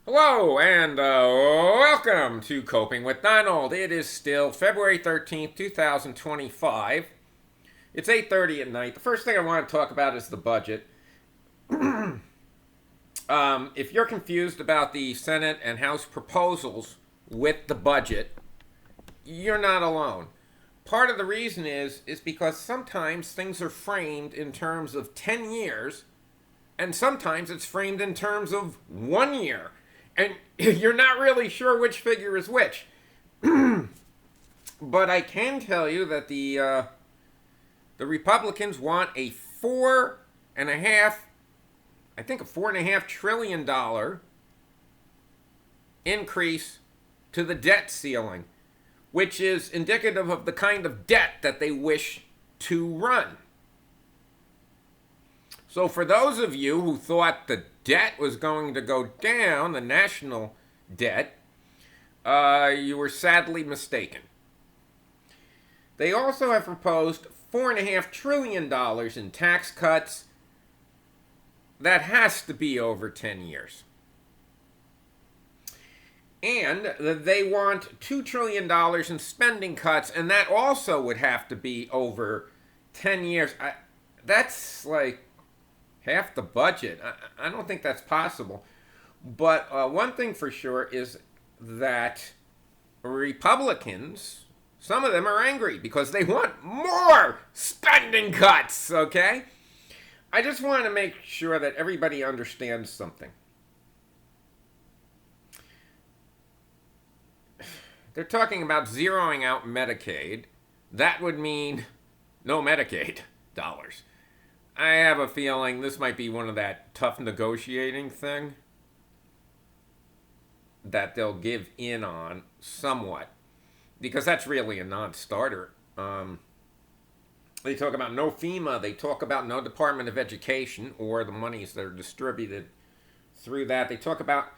Hello and welcome to Coping with Donald. It is still February 13th, 2025. It's 8:30 at night. The first thing I want to talk about is the budget. If you're confused about the Senate and House proposals with the budget, you're not alone. Part of the reason is because sometimes things are framed in terms of 10 years and sometimes it's framed in terms of 1 year. And you're not really sure which figure is which. But I can tell you that the Republicans want a $4.5 trillion increase to the debt ceiling, which is indicative of the kind of debt that they wish to run. So for those of you who thought the debt was going to go down, the national debt, you were sadly mistaken. They also have proposed $4.5 trillion in tax cuts. That has to be over 10 years. And they want $2 trillion in spending cuts, and that also would have to be over 10 years. That's like half the budget. I don't think that's possible. But one thing for sure is that Republicans, some of them are angry because they want more spending cuts, okay? I just want to make sure that everybody understands something. They're talking about zeroing out Medicaid. That would mean no Medicaid dollars. I have a feeling this might be one of that tough negotiating thing that they'll give in on somewhat, because that's really a non-starter. They talk about no FEMA. They talk about no Department of Education or the monies that are distributed through that. They talk about,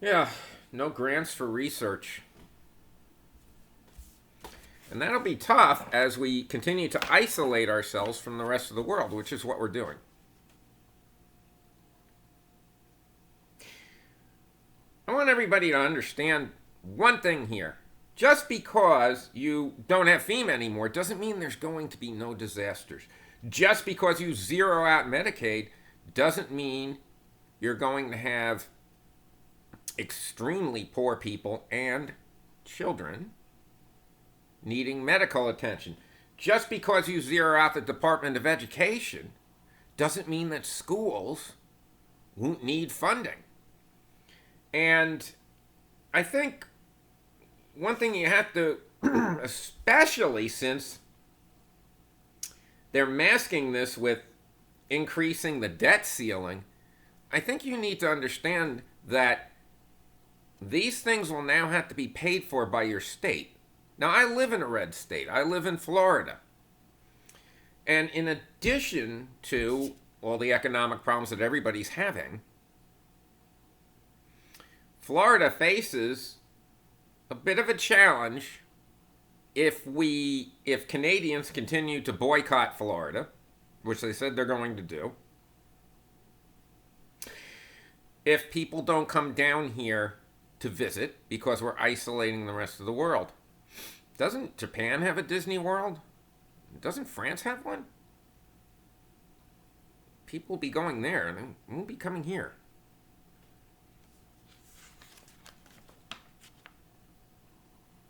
no grants for research. And that'll be tough as we continue to isolate ourselves from the rest of the world, which is what we're doing. I want everybody to understand one thing here. Just because you don't have FEMA anymore doesn't mean there's going to be no disasters. Just because you zero out Medicaid doesn't mean you're going to have extremely poor people and children needing medical attention. Just because you zero out the Department of Education doesn't mean that schools won't need funding. And I think one thing you have to, especially since they're masking this with increasing the debt ceiling, I think you need to understand that these things will now have to be paid for by your state. Now, I live in a red state. I live in Florida. And in addition to all the economic problems that everybody's having, Florida faces a bit of a challenge if Canadians continue to boycott Florida, which they said they're going to do. If people don't come down here to visit because we're isolating the rest of the world. Doesn't Japan have a Disney World? Doesn't France have one? People will be going there and they won't be coming here.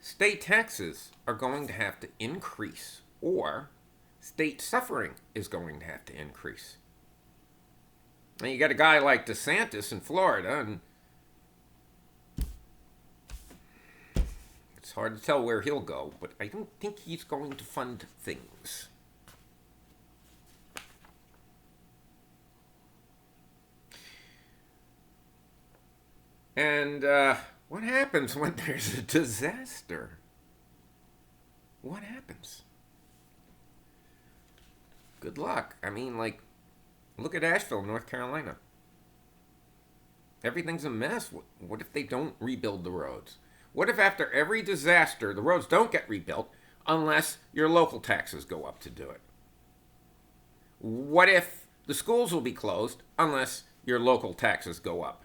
State taxes are going to have to increase, or state suffering is going to have to increase. Now you got a guy like DeSantis in Florida, and it's hard to tell where he'll go, but I don't think he's going to fund things. And what happens when there's a disaster? What happens? Good luck. I mean, look at Asheville, North Carolina. Everything's a mess. What if they don't rebuild the roads? What if after every disaster, the roads don't get rebuilt unless your local taxes go up to do it? What if the schools will be closed unless your local taxes go up?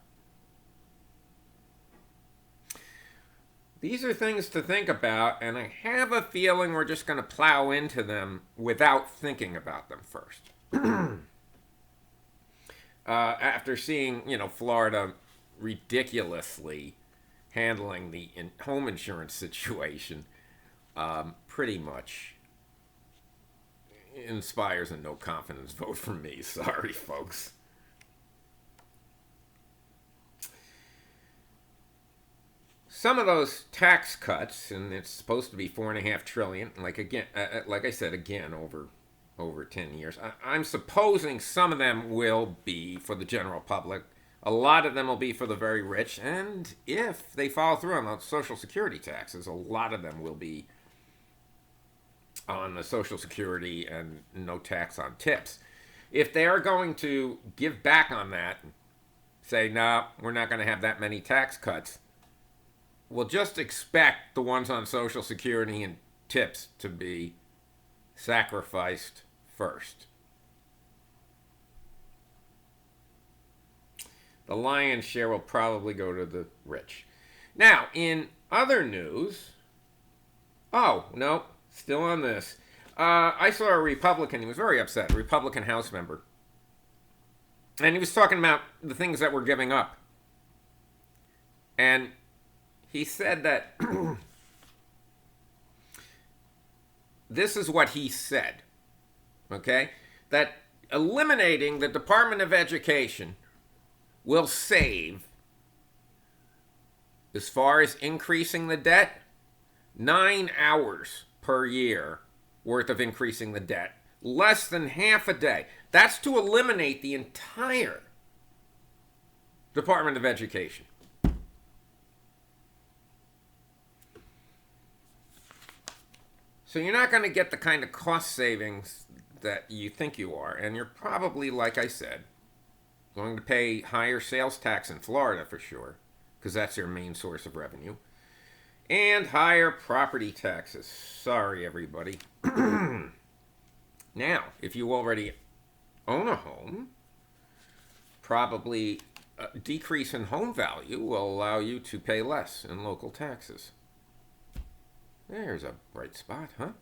these are things to think about, and I have a feeling we're just going to plow into them without thinking about them first. After seeing, Florida ridiculously handling the home insurance situation, pretty much inspires a no confidence vote for me. Sorry, folks. Some of those tax cuts, and it's supposed to be $4.5 trillion. Like I said, again, over 10 years. I'm supposing some of them will be for the general public. A lot of them will be for the very rich, and if they follow through on the Social Security taxes, a lot of them will be on the Social Security and no tax on tips. If they are going to give back on that, say, no, we're not going to have that many tax cuts, we'll just expect the ones on Social Security and tips to be sacrificed first. The lion's share will probably go to the rich. Now, in other news, oh, no, still on this. I saw a Republican, he was very upset, a Republican House member. And he was talking about the things that we're giving up. And he said that this is what he said, okay? That eliminating the Department of Education will save, as far as increasing the debt, 9 hours per year worth of increasing the debt. Less than half a day. That's to eliminate the entire Department of Education. So you're not going to get the kind of cost savings that you think you are. And you're probably, like I said, going to pay higher sales tax in Florida for sure, because that's their main source of revenue. And higher property taxes. Sorry, everybody. Now, if you already own a home, probably a decrease in home value will allow you to pay less in local taxes. There's a bright spot, huh?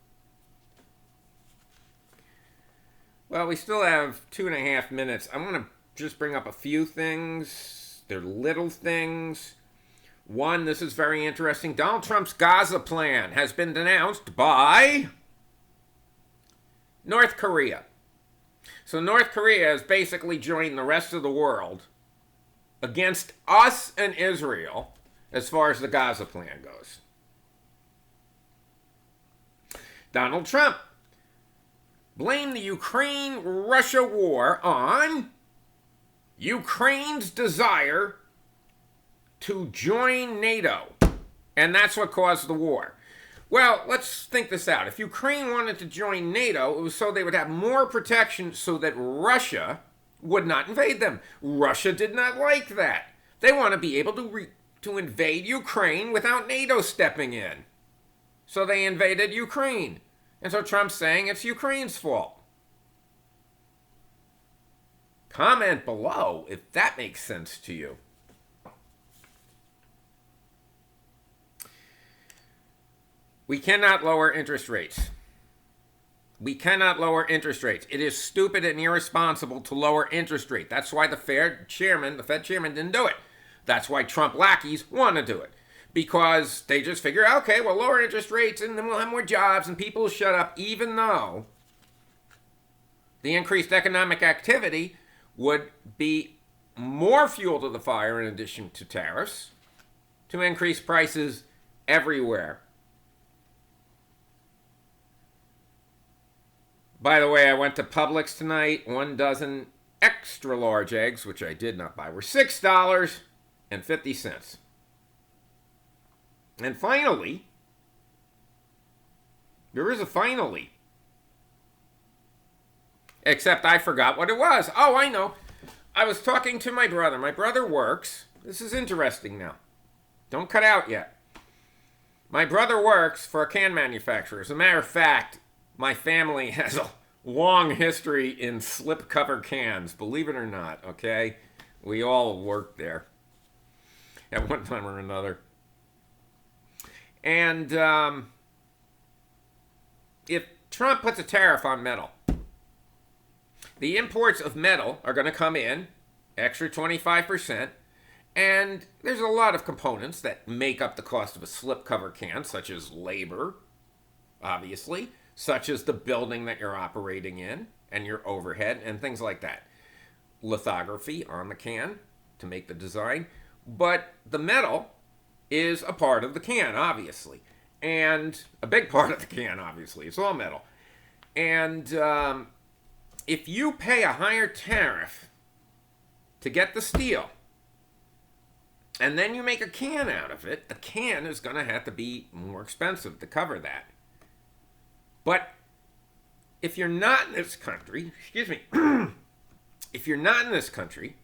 Well, we still have 2.5 minutes. I want to just bring up a few things. They're little things. One, this is very interesting. Donald Trump's Gaza plan has been denounced by North Korea. So North Korea has basically joined the rest of the world against us and Israel as far as the Gaza plan goes. Donald Trump blamed the Ukraine-Russia war on Ukraine's desire to join NATO. And that's what caused the war. Well, let's think this out. If Ukraine wanted to join NATO, it was so they would have more protection so that Russia would not invade them. Russia did not like that. They want to be able to invade Ukraine without NATO stepping in. So they invaded Ukraine. And so Trump's saying it's Ukraine's fault. Comment below if that makes sense to you. We cannot lower interest rates. We cannot lower interest rates. It is stupid and irresponsible to lower interest rate. That's why the Fed chairman didn't do it. That's why Trump lackeys want to do it. Because they just figure, okay, we'll lower interest rates and then we'll have more jobs and people will shut up, even though the increased economic activity would be more fuel to the fire in addition to tariffs to increase prices everywhere. By the way, I went to Publix tonight. 1 dozen extra large eggs, which I did not buy, were $6.50. And finally, there is a finally. Except I forgot what it was. Oh, I know. I was talking to my brother. My brother works. This is interesting now. Don't cut out yet. My brother works for a can manufacturer. As a matter of fact, my family has a long history in slipcover cans, believe it or not, okay? We all worked there at one time or another. And if Trump puts a tariff on metal, the imports of metal are going to come in, extra 25%, and there's a lot of components that make up the cost of a slipcover can, such as labor, obviously, such as the building that you're operating in, and your overhead, and things like that. Lithography on the can to make the design. But the metal is a part of the can, obviously. And a big part of the can, obviously. It's all metal. And if you pay a higher tariff to get the steel, and then you make a can out of it, the can is going to have to be more expensive to cover that. But if you're not in this country, excuse me, if you're not in this country,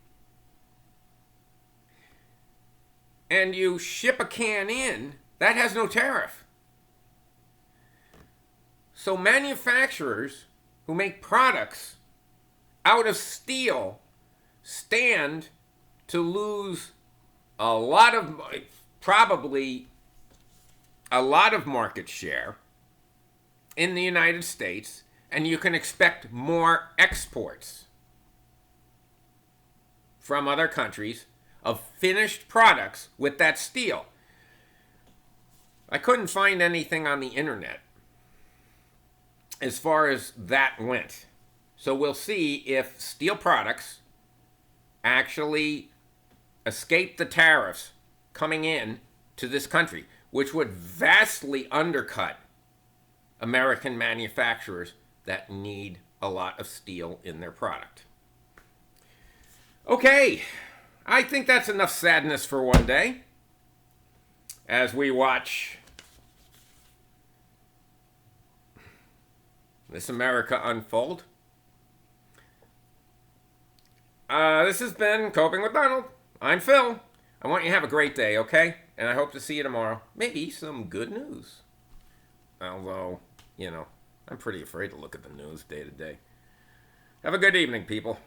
and you ship a can in, that has no tariff. So manufacturers who make products out of steel stand to lose probably a lot of market share in the United States, and you can expect more exports from other countries of finished products with that steel. I couldn't find anything on the internet as far as that went. So we'll see if steel products actually escape the tariffs coming in to this country, which would vastly undercut American manufacturers that need a lot of steel in their product. Okay, I think that's enough sadness for one day as we watch this America unfold. This has been Coping with Donald. I'm Phil. I want you to have a great day, okay? And I hope to see you tomorrow. Maybe some good news. Although, I'm pretty afraid to look at the news day to day. Have a good evening, people.